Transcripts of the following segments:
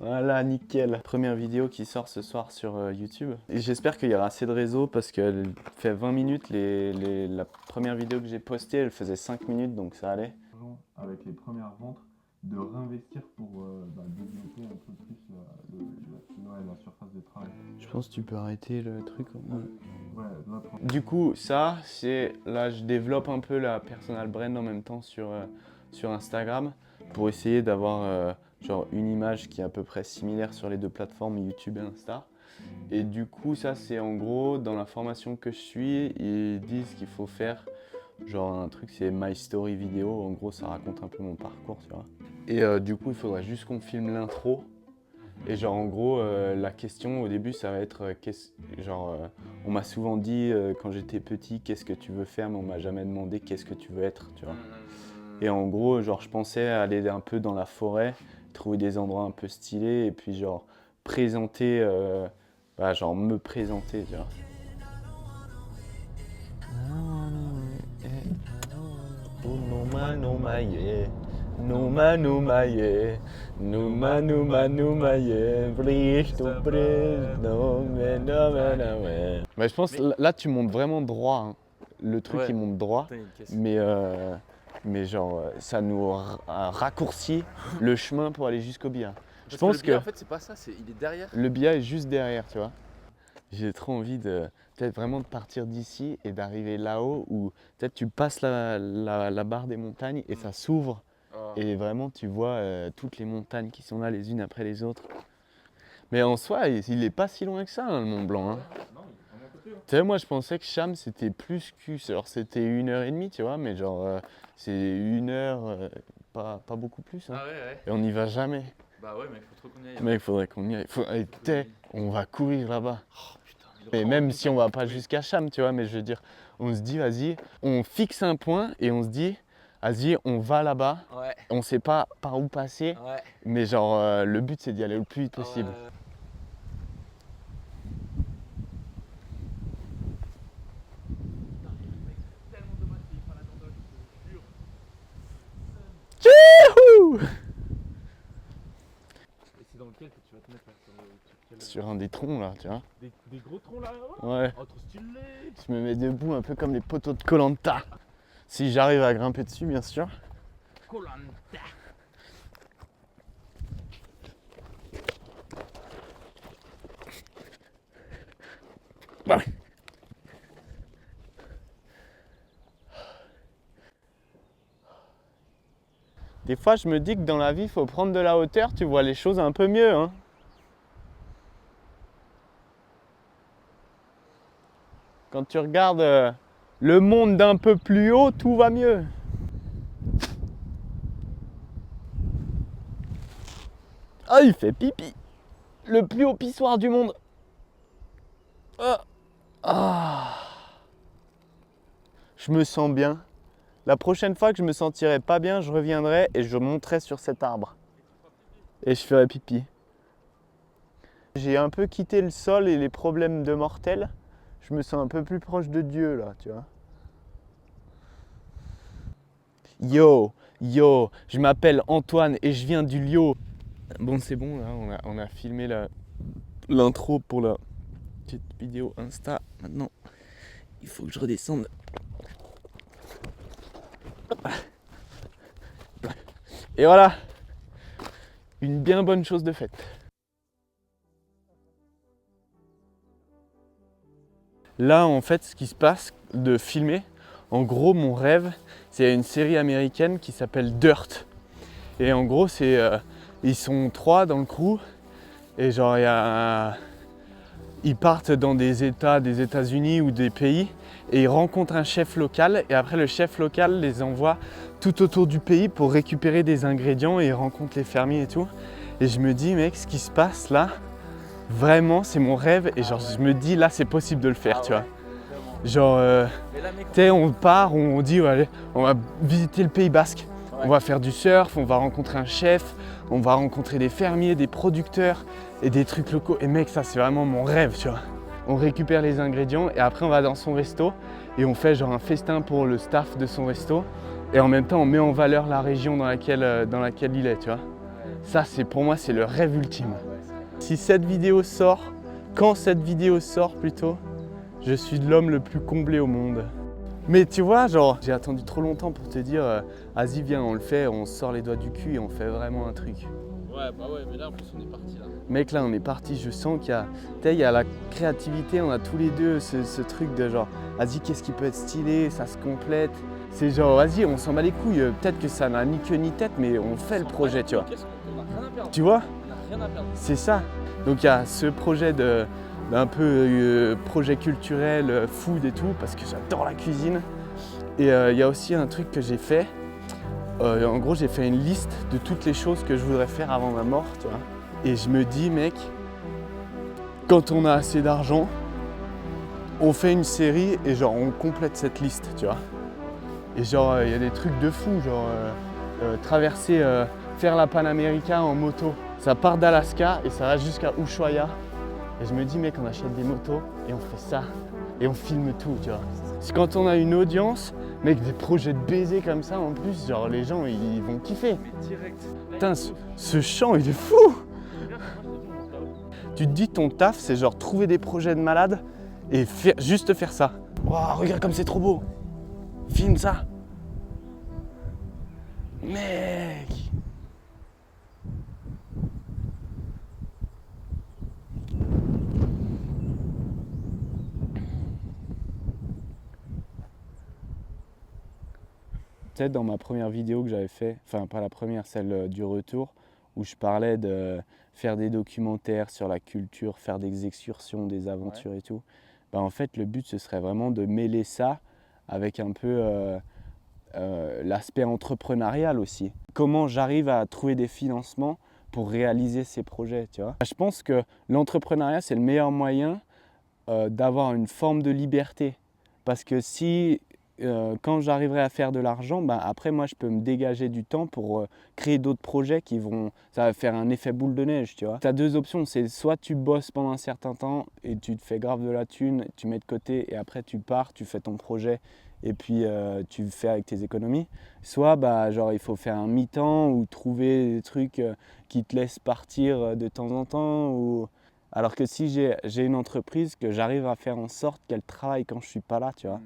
Voilà, nickel. Première vidéo qui sort ce soir sur YouTube. Et j'espère qu'il y aura assez de réseau parce qu'elle fait 20 minutes. La première vidéo que j'ai postée, elle faisait 5 minutes, donc ça allait. Avec les premières ventes, de réinvestir pour développer un peu plus la surface de travail. Je pense que tu peux arrêter le truc. Ouais, du coup, ça, c'est là, je développe un peu la personal brand en même temps sur Instagram pour essayer d'avoir genre une image qui est à peu près similaire sur les deux plateformes, YouTube et Insta. Et du coup, ça, c'est en gros, dans la formation que je suis, ils disent qu'il faut faire genre un truc, c'est My Story vidéo. En gros, ça raconte un peu mon parcours, tu vois. Et du coup, il faudrait juste qu'on filme l'intro. Et genre, en gros, la question au début, ça va être, on m'a souvent dit quand j'étais petit, qu'est-ce que tu veux faire, mais on m'a jamais demandé qu'est-ce que tu veux être, tu vois. Et en gros, genre, je pensais aller un peu dans la forêt, trouver des endroits un peu stylés, et puis genre, présenter, genre me présenter, tu vois. Numa numa yeah, numa numa yeah, numa numa numa yeah, brise to brise, no mais no mais no mais. Mais je pense là tu montes vraiment droit, hein. Le truc il monte droit, mais genre ça nous raccourcit le chemin pour aller jusqu'au billard. Je pense que en fait c'est pas ça, il est derrière. le billard est juste derrière, tu vois. J'ai trop envie de peut-être vraiment de partir d'ici et d'arriver là-haut où peut-être tu passes la barre des montagnes et ça s'ouvre et vraiment tu vois toutes les montagnes qui sont là les unes après les autres. Mais en soi, il est pas si loin que ça, hein, le Mont Blanc. Hein. Non, il est vraiment à côté. Tu sais, moi je pensais que Cham c'était plus que, alors c'était 1h30, tu vois, mais genre c'est 1 heure, pas beaucoup plus. Hein. Ah ouais. Et on n'y va jamais. Bah ouais, mais il faut trop qu'on y aille. Mais il faudrait qu'on y aille. On va courir là-bas. Oh putain, Et même si on va pas jusqu'à Cham, tu vois, mais je veux dire, on se dit, vas-y, on fixe un point et on se dit, vas-y, on va là-bas. Ouais. On sait pas par où passer, Ouais. mais genre, le but c'est d'y aller le plus vite possible. Tchouhou! Et c'est dans lequel que tu vas te mettre là Sur un des troncs là, tu vois. Des gros troncs là. Ouais. Oh, trop stylé. Je me mets debout un peu comme les poteaux de koh. Si j'arrive à grimper dessus, bien sûr. Koh-Lanta. Ouais. Des fois, je me dis que dans la vie, il faut prendre de la hauteur, tu vois les choses un peu mieux. Hein. Quand tu regardes le monde d'un peu plus haut, tout va mieux. Ah, il fait pipi. Le plus haut pissoir du monde. Ah. Je me sens bien. La prochaine fois que je me sentirai pas bien, je reviendrai et je monterai sur cet arbre. Et je ferai pipi. J'ai un peu quitté le sol et les problèmes de mortel. Je me sens un peu plus proche de Dieu là, tu vois. Yo, je m'appelle Antoine et je viens du Lio. Bon, c'est bon, là, on a filmé l'intro pour la petite vidéo Insta. Maintenant, il faut que je redescende. Et voilà, une bien bonne chose de faite. Là, en fait, ce qui se passe de filmer, en gros, mon rêve, c'est une série américaine qui s'appelle Dirt. Et en gros, ils sont 3 dans le crew. Et genre, ils partent dans des États des États-Unis ou des pays et ils rencontrent un chef local. Et après, le chef local les envoie tout autour du pays pour récupérer des ingrédients et ils rencontrent les fermiers et tout. Et je me dis, mec, ce qui se passe là, vraiment, c'est mon rêve. Et genre, je me dis, là, c'est possible de le faire, tu vois. Genre, tu sais, on part, on dit, ouais, allez, on va visiter le Pays Basque. Ouais. On va faire du surf, on va rencontrer un chef, on va rencontrer des fermiers, des producteurs et des trucs locaux. Et mec, ça, c'est vraiment mon rêve, tu vois. On récupère les ingrédients et après, on va dans son resto et on fait genre un festin pour le staff de son resto. Et en même temps, on met en valeur la région dans laquelle il est, tu vois. Ça, pour moi, c'est le rêve ultime. Si cette vidéo sort, quand cette vidéo sort plutôt, je suis l'homme le plus comblé au monde. Mais tu vois, genre, j'ai attendu trop longtemps pour te dire, vas-y, viens, on le fait, on sort les doigts du cul et on fait vraiment un truc. Ouais, bah ouais, mais là en plus on est parti là. Mec, là, on est parti, je sens il y a la créativité, on a tous les deux ce truc de genre, vas-y, qu'est-ce qui peut être stylé, ça se complète. C'est genre, vas-y, on s'en bat les couilles, peut-être que ça n'a ni queue ni tête, mais on fait le projet, tu vois. Qu'est-ce qu'on a rien à perdre. Tu vois? On a rien à perdre. C'est ça. Donc il y a ce projet d'un peu projet culturel, food et tout, parce que j'adore la cuisine. Et il y a aussi un truc que j'ai fait. En gros, j'ai fait une liste de toutes les choses que je voudrais faire avant ma mort, tu vois. Et je me dis, mec, quand on a assez d'argent, on fait une série et genre on complète cette liste, tu vois. Et genre, il y a des trucs de fou, genre traverser, faire la Panamérica en moto. Ça part d'Alaska et ça va jusqu'à Ushuaia. Et je me dis, mec, on achète des motos et on fait ça. Et on filme tout, tu vois. C'est quand on a une audience, mec, des projets de baiser comme ça, en plus, genre les gens, ils vont kiffer. Mais direct. Putain, ce chant, il est fou! Tu te dis, ton taf, c'est genre trouver des projets de malade et juste faire ça. Waouh, regarde comme c'est trop beau! Filme ça! Mec! Peut-être dans ma première vidéo que j'avais fait, enfin pas la première, celle du retour, où je parlais de faire des documentaires sur la culture, faire des excursions, des aventures et tout. Bah en fait, le but, ce serait vraiment de mêler ça avec un peu l'aspect entrepreneurial aussi. Comment j'arrive à trouver des financements pour réaliser ces projets, tu vois. Je pense que l'entrepreneuriat, c'est le meilleur moyen d'avoir une forme de liberté. Parce que si quand j'arriverai à faire de l'argent, ben après moi je peux me dégager du temps pour créer d'autres projets ça va faire un effet boule de neige, tu vois. Tu as deux options, c'est soit tu bosses pendant un certain temps et tu te fais grave de la thune, tu mets de côté et après tu pars, tu fais ton projet et puis tu le fais avec tes économies. Soit bah, genre, il faut faire un mi-temps ou trouver des trucs qui te laissent partir de temps en temps. Alors que si j'ai une entreprise, que j'arrive à faire en sorte qu'elle travaille quand je ne suis pas là, tu vois.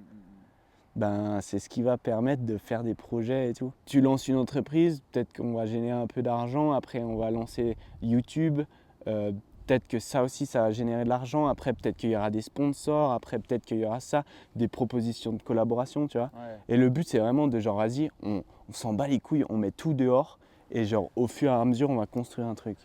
Ben, c'est ce qui va permettre de faire des projets et tout. Tu lances une entreprise, peut-être qu'on va générer un peu d'argent, après on va lancer YouTube, peut-être que ça aussi ça va générer de l'argent, après peut-être qu'il y aura des sponsors, après peut-être qu'il y aura ça, des propositions de collaboration, tu vois. Ouais. Et le but c'est vraiment de genre, vas-y, on s'en bat les couilles, on met tout dehors et genre au fur et à mesure on va construire un truc.